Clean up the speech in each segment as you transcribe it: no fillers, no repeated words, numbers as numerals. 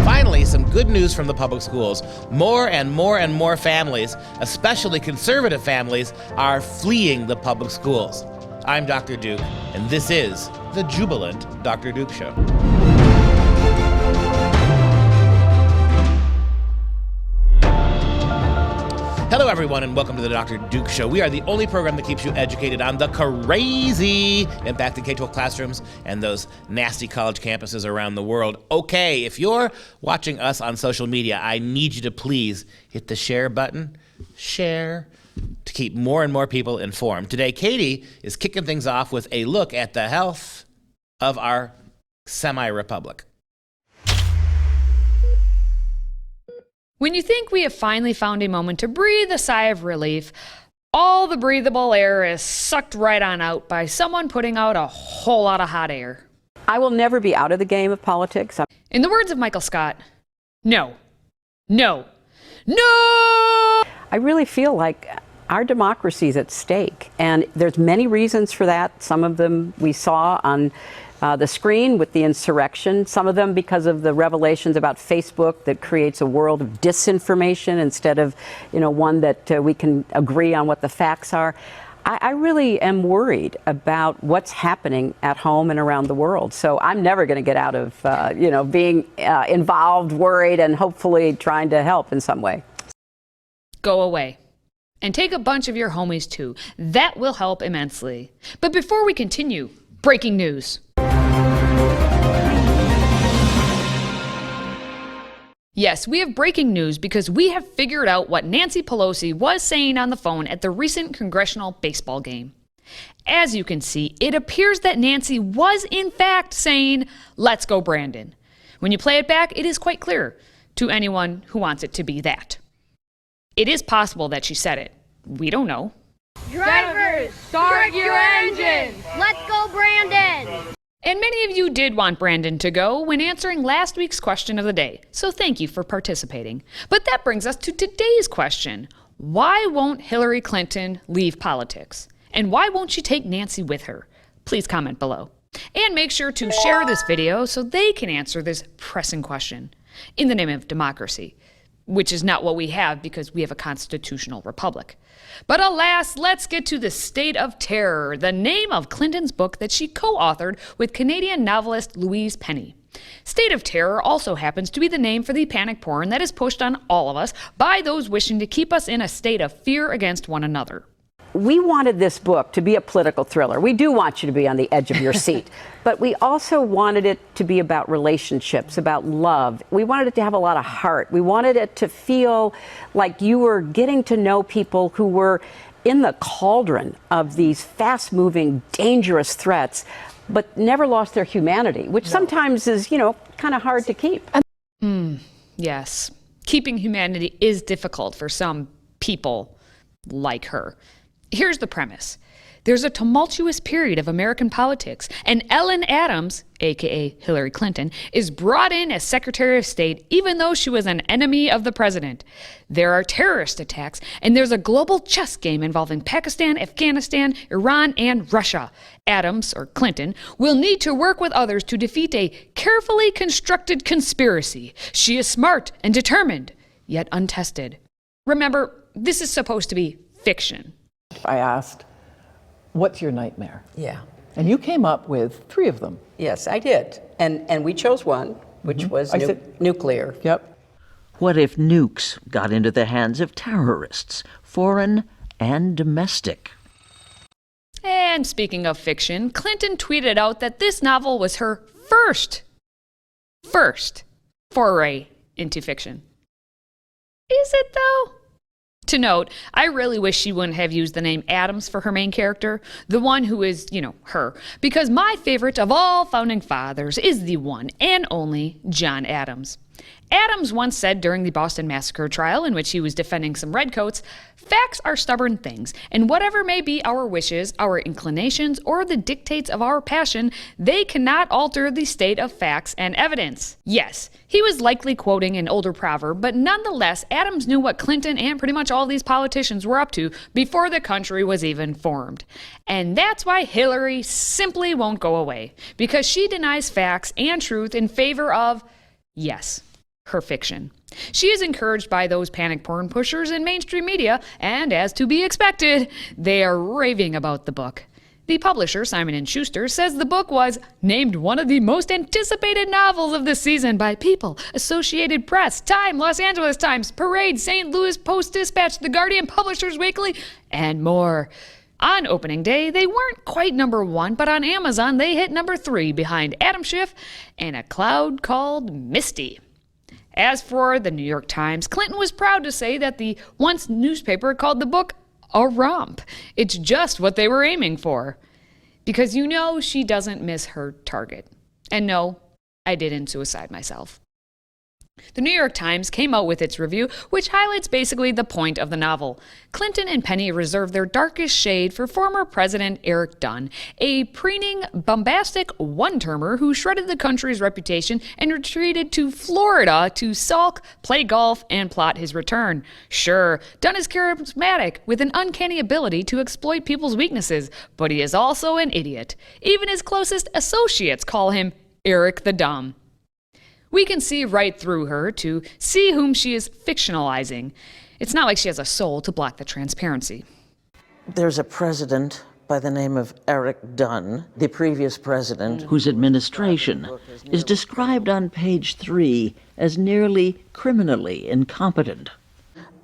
Finally, some good news from the public schools. More and more families, especially conservative families, are fleeing the public schools. I'm Dr. Duke, and this is the Jubilant Dr. Duke Show. Hello, everyone, and welcome to the Dr. Duke Show. We are the only program that keeps you educated on the crazy impact in K-12 classrooms and those nasty college campuses around the world. Okay, if you're watching us on social media, I need you to please hit the share button, share, to keep more and more people informed. Today, Katie is kicking things off with a look at the health of our semi-republic. When you think we have finally found a moment to breathe a sigh of relief, all the breathable air is sucked right on out by someone putting out a whole lot of hot air. I will never be out of the game of politics. In the words of Michael Scott, no, no, no! I really feel like our democracy is at stake, and there's many reasons for that. Some of them we saw on the screen with the insurrection, some of them because of the revelations about Facebook that creates a world of disinformation instead of, one that we can agree on what the facts are. I really am worried about what's happening at home and around the world. So I'm never going to get out of, being involved, worried, and hopefully trying to help in some way. Go away. And take a bunch of your homies too. That will help immensely. But before we continue, breaking news. Yes, we have breaking news because we have figured out what Nancy Pelosi was saying on the phone at the recent congressional baseball game. As you can see, it appears that Nancy was in fact saying, "Let's go, Brandon." When you play it back, it is quite clear to anyone who wants it to be that. It is possible that she said it. We don't know. Drivers, start your engines! Let's go, Brandon! And many of you did want Brandon to go when answering last week's question of the day, so thank you for participating. But that brings us to today's question. Why won't Hillary Clinton leave politics? And why won't she take Nancy with her? Please comment below. And make sure to share this video so they can answer this pressing question in the name of democracy, which is not what we have because we have a constitutional republic. But alas, let's get to the State of Terror, the name of Clinton's book that she co-authored with Canadian novelist Louise Penny. State of Terror also happens to be the name for the panic porn that is pushed on all of us by those wishing to keep us in a state of fear against one another. We wanted this book to be a political thriller. We do want you to be on the edge of your seat, but we also wanted it to be about relationships, about love. We wanted it to have a lot of heart. We wanted it to feel like you were getting to know people who were in the cauldron of these fast-moving, dangerous threats, but never lost their humanity, which sometimes is, kind of hard to keep. Yes, keeping humanity is difficult for some people like her. Here's the premise. There's a tumultuous period of American politics, and Ellen Adams, aka Hillary Clinton, is brought in as Secretary of State even though she was an enemy of the president. There are terrorist attacks, and there's a global chess game involving Pakistan, Afghanistan, Iran, and Russia. Adams, or Clinton, will need to work with others to defeat a carefully constructed conspiracy. She is smart and determined, yet untested. Remember, this is supposed to be fiction. I asked, what's your nightmare? Yeah. And you came up with 3 of them. Yes, I did. And we chose one, which was nuclear. Yep. What if nukes got into the hands of terrorists, foreign and domestic? And speaking of fiction, Clinton tweeted out that this novel was her first foray into fiction. Is it though? To note, I really wish she wouldn't have used the name Adams for her main character, the one who is, her, because my favorite of all founding fathers is the one and only John Adams. Adams once said during the Boston Massacre trial, in which he was defending some redcoats, "Facts are stubborn things, and whatever may be our wishes, our inclinations, or the dictates of our passion, they cannot alter the state of facts and evidence." Yes, he was likely quoting an older proverb, but nonetheless, Adams knew what Clinton and pretty much all these politicians were up to before the country was even formed. And that's why Hillary simply won't go away, because she denies facts and truth in favor of, yes, her fiction. She is encouraged by those panic porn pushers in mainstream media, and as to be expected, they are raving about the book. The publisher, Simon & Schuster, says the book was named one of the most anticipated novels of the season by People, Associated Press, Time, Los Angeles Times, Parade, St. Louis Post-Dispatch, The Guardian, Publishers Weekly, and more. On opening day, they weren't quite number 1, but on Amazon they hit number 3 behind Adam Schiff and A Cloud Called Misty. As for the New York Times, Clinton was proud to say that the once newspaper called the book a romp. It's just what they were aiming for. Because you know she doesn't miss her target. And no, I didn't suicide myself. The New York Times came out with its review, which highlights basically the point of the novel. Clinton and Penny reserve their darkest shade for former President Eric Dunn, a preening, bombastic one-termer who shredded the country's reputation and retreated to Florida to sulk, play golf, and plot his return. Sure, Dunn is charismatic, with an uncanny ability to exploit people's weaknesses, but he is also an idiot. Even his closest associates call him Eric the Dumb. We can see right through her to see whom she is fictionalizing. It's not like she has a soul to block the transparency. There's a president by the name of Eric Dunn, the previous president, whose administration is described on page 3 as nearly criminally incompetent.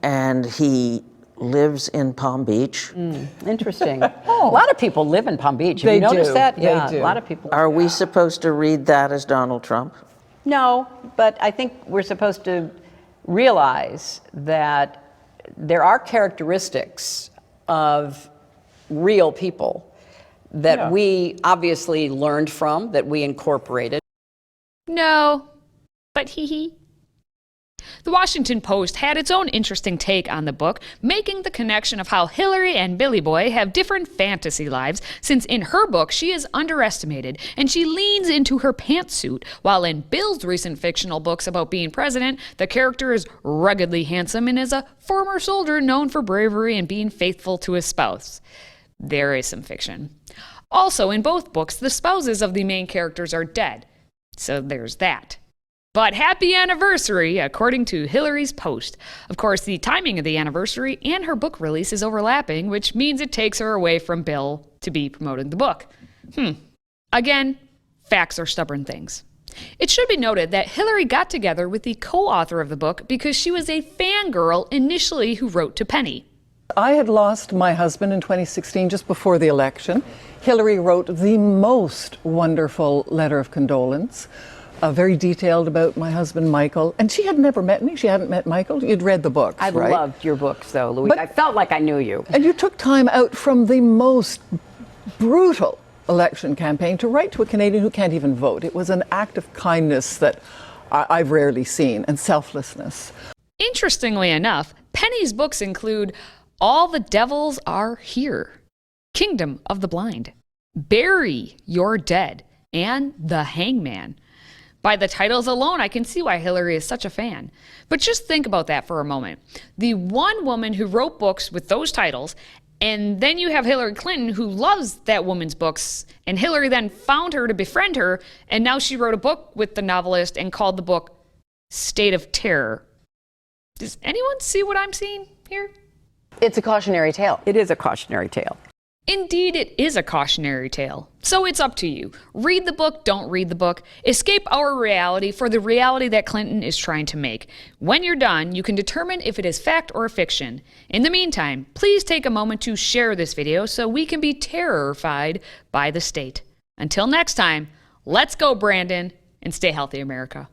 And he lives in Palm Beach. Interesting. A lot of people live in Palm Beach. Have you noticed that? Yeah, a lot of people. Are we supposed to read that as Donald Trump? No, but I think we're supposed to realize that there are characteristics of real people that we obviously learned from, that we incorporated. No, but hee. The Washington Post had its own interesting take on the book, making the connection of how Hillary and Billy Boy have different fantasy lives, since in her book she is underestimated and she leans into her pantsuit, while in Bill's recent fictional books about being president, the character is ruggedly handsome and is a former soldier known for bravery and being faithful to his spouse. There is some fiction. Also, in both books, the spouses of the main characters are dead, so there's that. But happy anniversary, according to Hillary's post. Of course, the timing of the anniversary and her book release is overlapping, which means it takes her away from Bill to be promoting the book. Again, facts are stubborn things. It should be noted that Hillary got together with the co-author of the book because she was a fangirl initially who wrote to Penny. I had lost my husband in 2016, just before the election. Hillary wrote the most wonderful letter of condolence. Very detailed about my husband, Michael. And she had never met me. She hadn't met Michael. You'd read the books, I right? loved your books, though, Louise. I felt like I knew you. And you took time out from the most brutal election campaign to write to a Canadian who can't even vote. It was an act of kindness that I've rarely seen, and selflessness. Interestingly enough, Penny's books include All the Devils Are Here, Kingdom of the Blind, Bury Your Dead, and The Hangman. By the titles alone, I can see why Hillary is such a fan. But just think about that for a moment. The one woman who wrote books with those titles, and then you have Hillary Clinton, who loves that woman's books, and Hillary then found her to befriend her, and now she wrote a book with the novelist and called the book State of Terror. Does anyone see what I'm seeing here? It's a cautionary tale. It is a cautionary tale. Indeed, it is a cautionary tale. So it's up to you. Read the book, don't read the book. Escape our reality for the reality that Clinton is trying to make. When you're done, you can determine if it is fact or fiction. In the meantime, please take a moment to share this video so we can be terrified by the state. Until next time, let's go, Brandon, and stay healthy, America.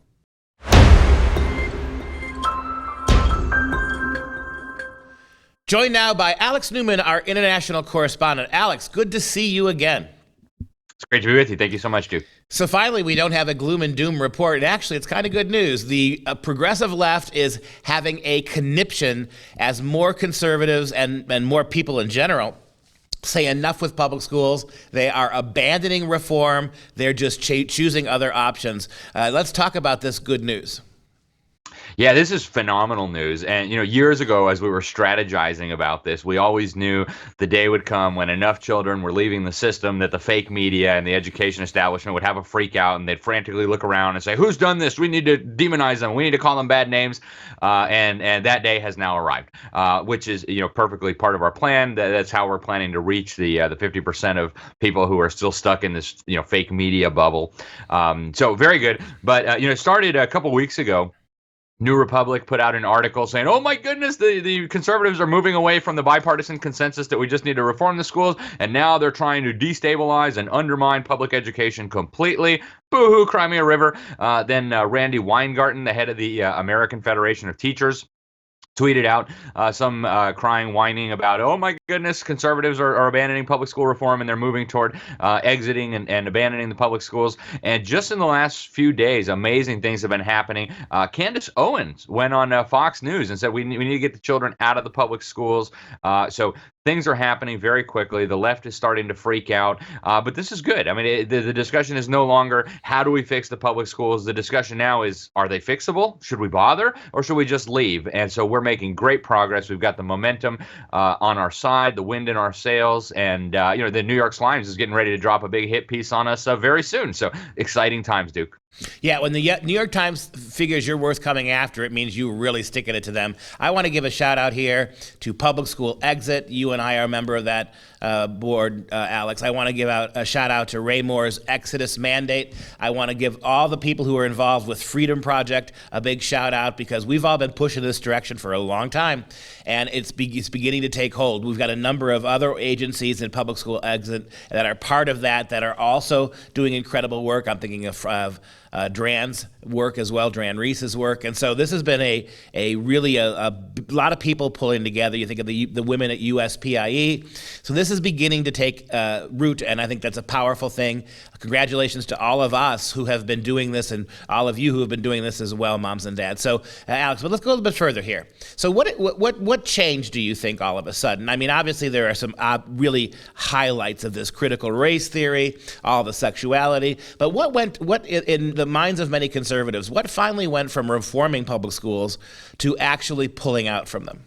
Joined now by Alex Newman, our international correspondent. Alex, good to see you again. It's great to be with you. Thank you so much, Duke. So finally, we don't have a gloom and doom report. And actually, it's kind of good news. The progressive left is having a conniption as more conservatives and more people in general say enough with public schools. They are abandoning reform. They're just choosing other options. Let's talk about this good news. Yeah, this is phenomenal news. And, years ago, as we were strategizing about this, we always knew the day would come when enough children were leaving the system that the fake media and the education establishment would have a freak out, and they'd frantically look around and say, who's done this? We need to demonize them. We need to call them bad names. And that day has now arrived, which is, perfectly part of our plan. That's how we're planning to reach the 50% of people who are still stuck in this, fake media bubble. So very good. But, it started a couple weeks ago. New Republic put out an article saying, oh my goodness, the conservatives are moving away from the bipartisan consensus that we just need to reform the schools, and now they're trying to destabilize and undermine public education completely. Boo-hoo, cry me a river. Then Randy Weingarten, the head of the American Federation of Teachers, tweeted out some crying, whining about, oh my goodness, conservatives are abandoning public school reform and they're moving toward exiting and abandoning the public schools. And just in the last few days, amazing things have been happening. Candace Owens went on Fox News and said we need to get the children out of the public schools. So things are happening very quickly. The left is starting to freak out, but this is good. I mean, the discussion is no longer how do we fix the public schools. The discussion now is, are they fixable? Should we bother, or should we just leave? And so we're making great progress. We've got the momentum on our side, the wind in our sails, and the New York Times is getting ready to drop a big hit piece on us very soon. So exciting times, Duke. Yeah, when the New York Times figures you're worth coming after, it means you really sticking it to them. I want to give a shout out here to Public School Exit. You and I are a member of that board, Alex. I want to give out a shout out to Ray Moore's Exodus Mandate. I want to give all the people who are involved with Freedom Project a big shout out, because we've all been pushing this direction for a long time, and it's beginning to take hold. We've got a number of other agencies in Public School Exit that are part of that are also doing incredible work. I'm thinking of Dran's work as well, Dran Reese's work. And so this has been a really lot of people pulling together. You think of the women at USPIE. So this is beginning to take root, and I think that's a powerful thing. Congratulations to all of us who have been doing this, and all of you who have been doing this as well, moms and dads. So Alex, but let's go a little bit further here. So what change do you think all of a sudden? I mean, obviously there are some really highlights of this critical race theory, all the sexuality, but what in the minds of many conservatives, what finally went from reforming public schools to actually pulling out from them?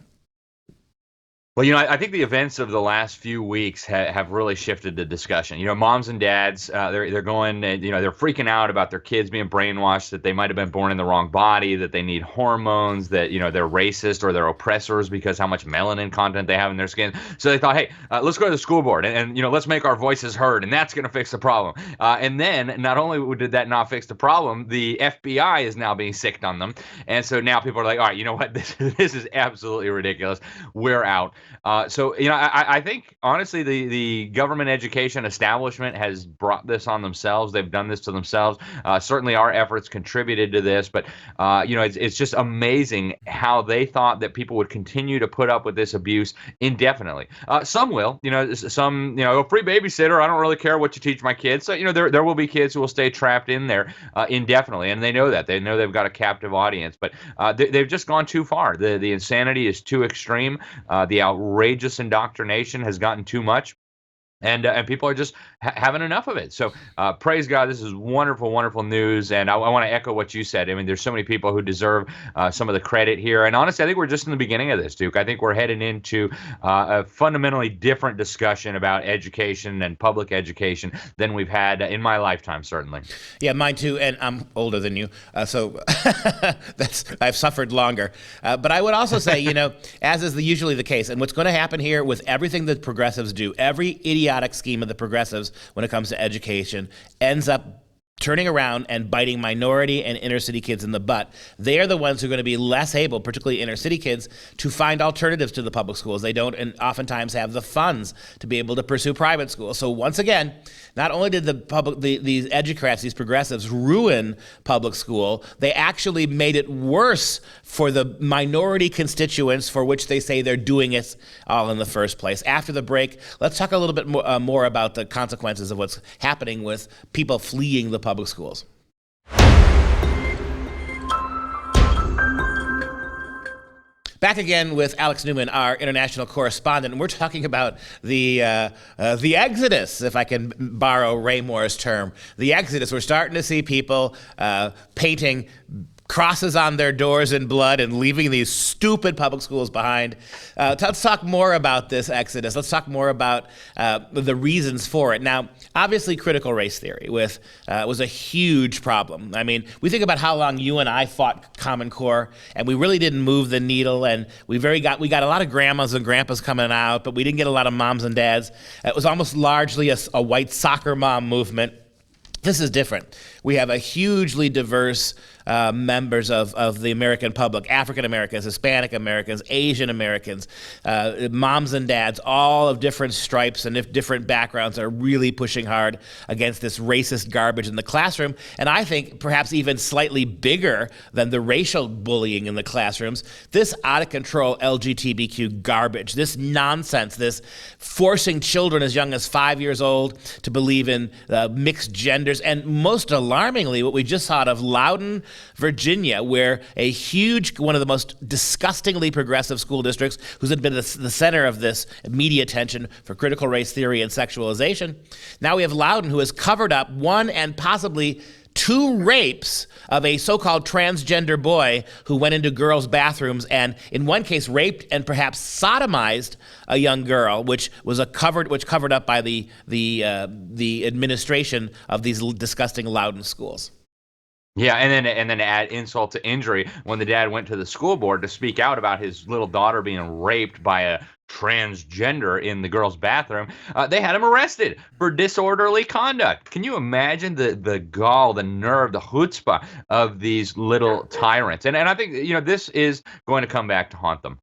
Well, I think the events of the last few weeks have really shifted the discussion. Moms and dads, they're going, they're freaking out about their kids being brainwashed, that they might have been born in the wrong body, that they need hormones, that, they're racist or they're oppressors because how much melanin content they have in their skin. So they thought, hey, let's go to the school board and let's make our voices heard, and that's going to fix the problem. And then not only did that not fix the problem, the FBI is now being sicked on them. And so now people are like, all right, you know what? This is absolutely ridiculous. We're out. So I think, honestly, the government education establishment has brought this on themselves. They've done this to themselves. Certainly our efforts contributed to this, but it's just amazing how they thought that people would continue to put up with this abuse indefinitely. Some will, some, free babysitter, I don't really care what you teach my kids. So, there will be kids who will stay trapped in there indefinitely, and they know that. They know they've got a captive audience, but they've just gone too far. The insanity is too extreme. The outrageous indoctrination has gotten too much. And people are just having enough of it. So praise God, this is wonderful, wonderful news. And I want to echo what you said. I mean, there's so many people who deserve some of the credit here. And honestly, I think we're just in the beginning of this, Duke. I think we're heading into a fundamentally different discussion about education and public education than we've had in my lifetime, certainly. Yeah, mine too. And I'm older than you. So I've suffered longer. But I would also say, as is usually the case, and what's going to happen here with everything that progressives do, every idiotic scheme of the progressives when it comes to education ends up turning around and biting minority and inner city kids in the butt. They are the ones who are going to be less able, particularly inner city kids, to find alternatives to the public schools. They don't and oftentimes have the funds to be able to pursue private schools. So once again, not only did these educrats, these progressives, ruin public school, they actually made it worse for the minority constituents for which they say they're doing it all in the first place. After the break, let's talk a little bit more about the consequences of what's happening with people fleeing the public schools. Back again with Alex Newman, our international correspondent, and we're talking about the exodus, if I can borrow Ray Moore's term. The exodus. We're starting to see people painting crosses on their doors in blood and leaving these stupid public schools behind. Let's talk more about this exodus. Let's talk more about the reasons for it. Now, obviously, critical race theory was a huge problem. I mean, we think about how long you and I fought Common Core, and we really didn't move the needle, and we got a lot of grandmas and grandpas coming out, but we didn't get a lot of moms and dads. It was almost largely a white soccer mom movement. This is different. We have a hugely diverse members of the American public, African Americans, Hispanic Americans, Asian Americans, moms and dads, all of different stripes and different backgrounds are really pushing hard against this racist garbage in the classroom. And I think perhaps even slightly bigger than the racial bullying in the classrooms, this out of control LGBTQ garbage, this nonsense, this forcing children as young as 5 years old to believe in mixed genders, and most alarmingly, what we just saw out of Loudoun, Virginia, where one of the most disgustingly progressive school districts, who's been the center of this media attention for critical race theory and sexualization. Now we have Loudoun, who has covered up one and possibly two rapes of a so-called transgender boy who went into girls' bathrooms and, in one case, raped and perhaps sodomized a young girl, which covered up by the administration of these disgusting Loudoun schools. Yeah, and then to add insult to injury, when the dad went to the school board to speak out about his little daughter being raped by a transgender in the girls' bathroom, they had him arrested for disorderly conduct. Can you imagine the gall, the nerve, the chutzpah of these little tyrants? And I think, this is going to come back to haunt them.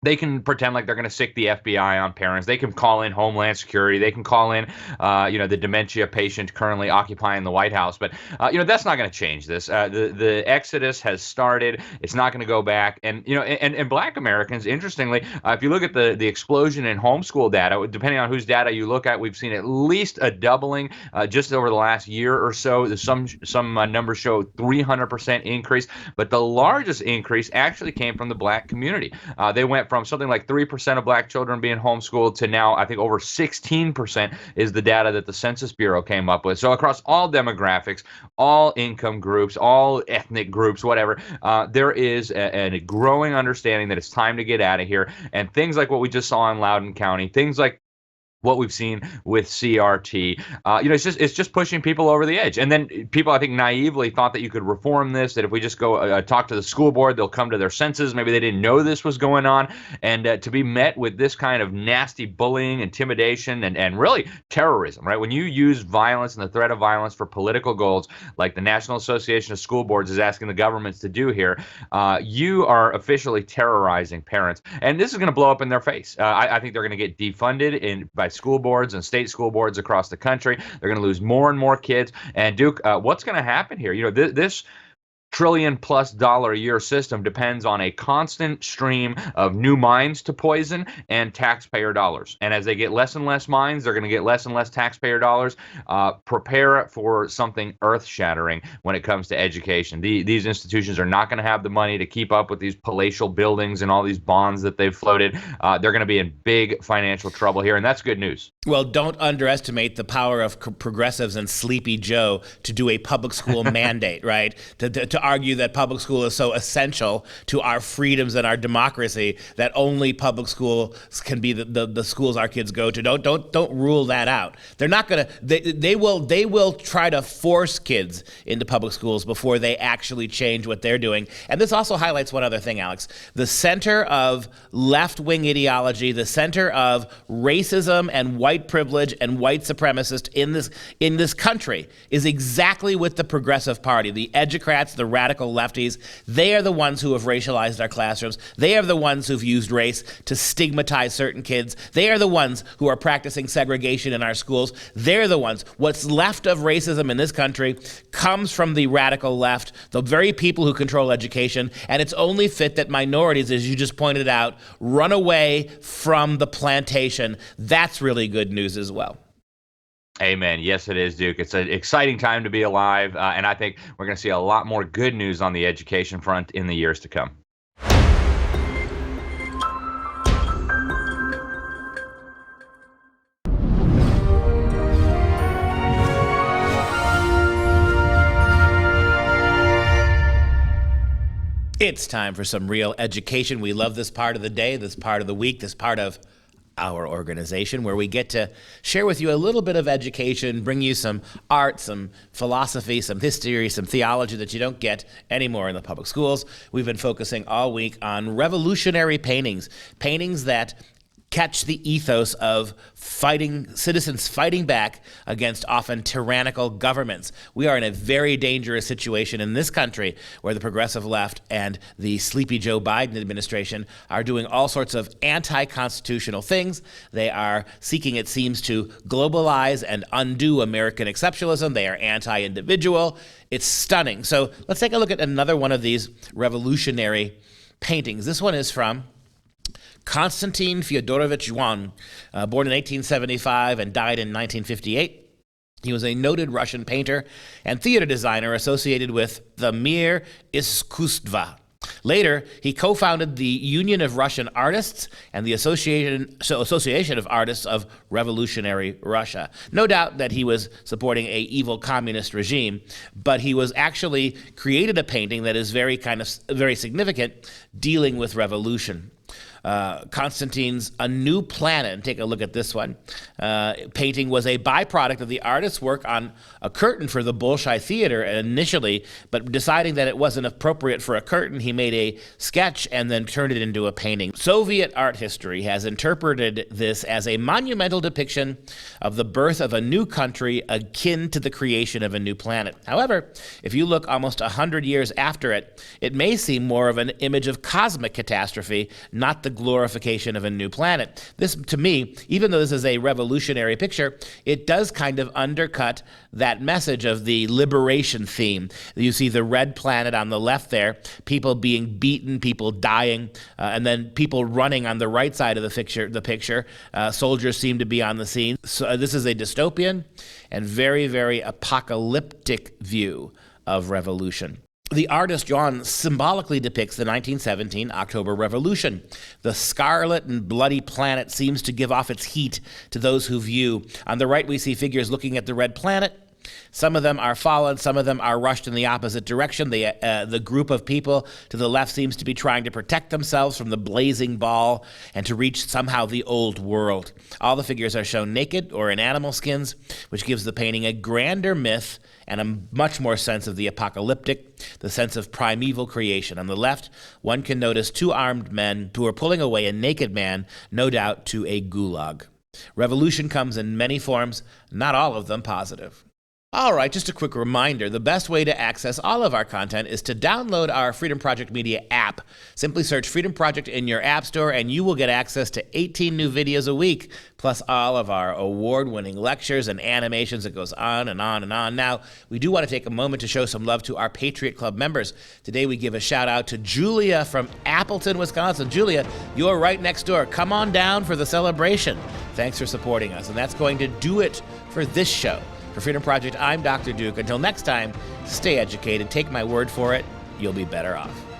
They can pretend like they're going to sick the FBI on parents. They can call in Homeland Security. They can call in, the dementia patient currently occupying the White House. But, that's not going to change this. The exodus has started. It's not going to go back. And, and Black Americans, interestingly, if you look at the explosion in homeschool data, depending on whose data you look at, we've seen at least a doubling just over the last year or so. Some numbers show 300% increase. But the largest increase actually came from the Black community. They went from something like 3% of Black children being homeschooled to now, I think, over 16% is the data that the Census Bureau came up with. So across all demographics, all income groups, all ethnic groups, whatever, there is a growing understanding that it's time to get out of here. And things like what we just saw in Loudoun County, things like what we've seen with CRT, it's just pushing people over the edge. And then people, I think, naively thought that you could reform this, that if we just go talk to the school board, they'll come to their senses. Maybe they didn't know this was going on. And to be met with this kind of nasty bullying, intimidation, and really terrorism, right? When you use violence and the threat of violence for political goals, like the National Association of School Boards is asking the governments to do here, you are officially terrorizing parents. And this is going to blow up in their face. I think they're going to get defunded by school boards and state school boards across the country. They're going to lose more and more kids. And Duke, what's going to happen here? This $1 trillion+ a year system depends on a constant stream of new mines to poison and taxpayer dollars. And as they get less and less mines, they're going to get less and less taxpayer dollars. Prepare for something earth-shattering when it comes to education. These institutions are not going to have the money to keep up with these palatial buildings and all these bonds that they've floated. They're going to be in big financial trouble here, and that's good news. Well, don't underestimate the power of progressives and Sleepy Joe to do a public school mandate, right? To argue that public school is so essential to our freedoms and our democracy that only public schools can be the schools our kids go to. Don't rule that out. They're not gonna. They will try to force kids into public schools before they actually change what they're doing. And this also highlights one other thing, Alex. The center of left-wing ideology, the center of racism and white privilege and white supremacist in this country is exactly with the Progressive Party. The educrats, the radical lefties, they are the ones who have racialized our classrooms. They are the ones who've used race to stigmatize certain kids. They are the ones who are practicing segregation in our schools. They're the ones. What's left of racism in this country comes from the radical left, the very people who control education, and it's only fit that minorities, as you just pointed out, run away from the plantation. That's really good news as well. Amen. Yes, it is, Duke. It's an exciting time to be alive, and I think we're going to see a lot more good news on the education front in the years to come. It's time for some real education. We love this part of the day, this part of the week, this part of our organization where we get to share with you a little bit of education, bring you some art, some philosophy, some history, some theology that you don't get anymore in the public schools. We've been focusing all week on revolutionary paintings that catch the ethos of citizens fighting back against often tyrannical governments. We are in a very dangerous situation in this country where the progressive left and the sleepy Joe Biden administration are doing all sorts of anti-constitutional things. They are seeking, it seems, to globalize and undo American exceptionalism. They are anti-individual. It's stunning. So let's take a look at another one of these revolutionary paintings. This one is from Konstantin Fyodorovich Yuan, born in 1875 and died in 1958. He was a noted Russian painter and theater designer associated with the Mir Iskustva. Later, he co-founded the Union of Russian Artists and the Association of Artists of Revolutionary Russia. No doubt that he was supporting an evil communist regime, but he was actually created a painting that is very significant, dealing with revolution. Konstantin's A New Planet, and take a look at this one. Painting was a byproduct of the artist's work on a curtain for the Bolshoi Theater initially, but deciding that it wasn't appropriate for a curtain, he made a sketch and then turned it into a painting. Soviet art history has interpreted this as a monumental depiction of the birth of a new country akin to the creation of a new planet. However, if you look almost 100 years after it, it may seem more of an image of cosmic catastrophe, not the glorification of a new planet. This, to me, even though this is a revolutionary picture, it does kind of undercut that message of the liberation theme. You see the red planet on the left there, people being beaten, people dying, and then people running on the right side of the picture. Soldiers seem to be on the scene. So this is a dystopian and very, very apocalyptic view of revolution. The artist Yuan symbolically depicts the 1917 October Revolution. The scarlet and bloody planet seems to give off its heat to those who view. On the right, we see figures looking at the red planet. Some of them are fallen, some of them are rushed in the opposite direction. The group of people to the left seems to be trying to protect themselves from the blazing ball and to reach somehow the old world. All the figures are shown naked or in animal skins, which gives the painting a grander myth and a much more sense of the apocalyptic, the sense of primeval creation. On the left, one can notice two armed men who are pulling away a naked man, no doubt to a gulag. Revolution comes in many forms, not all of them positive. All right, just a quick reminder, the best way to access all of our content is to download our Freedom Project Media app. Simply search Freedom Project in your app store and you will get access to 18 new videos a week, plus all of our award-winning lectures and animations that goes on and on and on. Now, we do want to take a moment to show some love to our Patriot Club members. Today we give a shout out to Julia from Appleton, Wisconsin. Julia, you're right next door. Come on down for the celebration. Thanks for supporting us. And that's going to do it for this show. For Freedom Project, I'm Dr. Duke. Until next time, stay educated. Take my word for it, you'll be better off.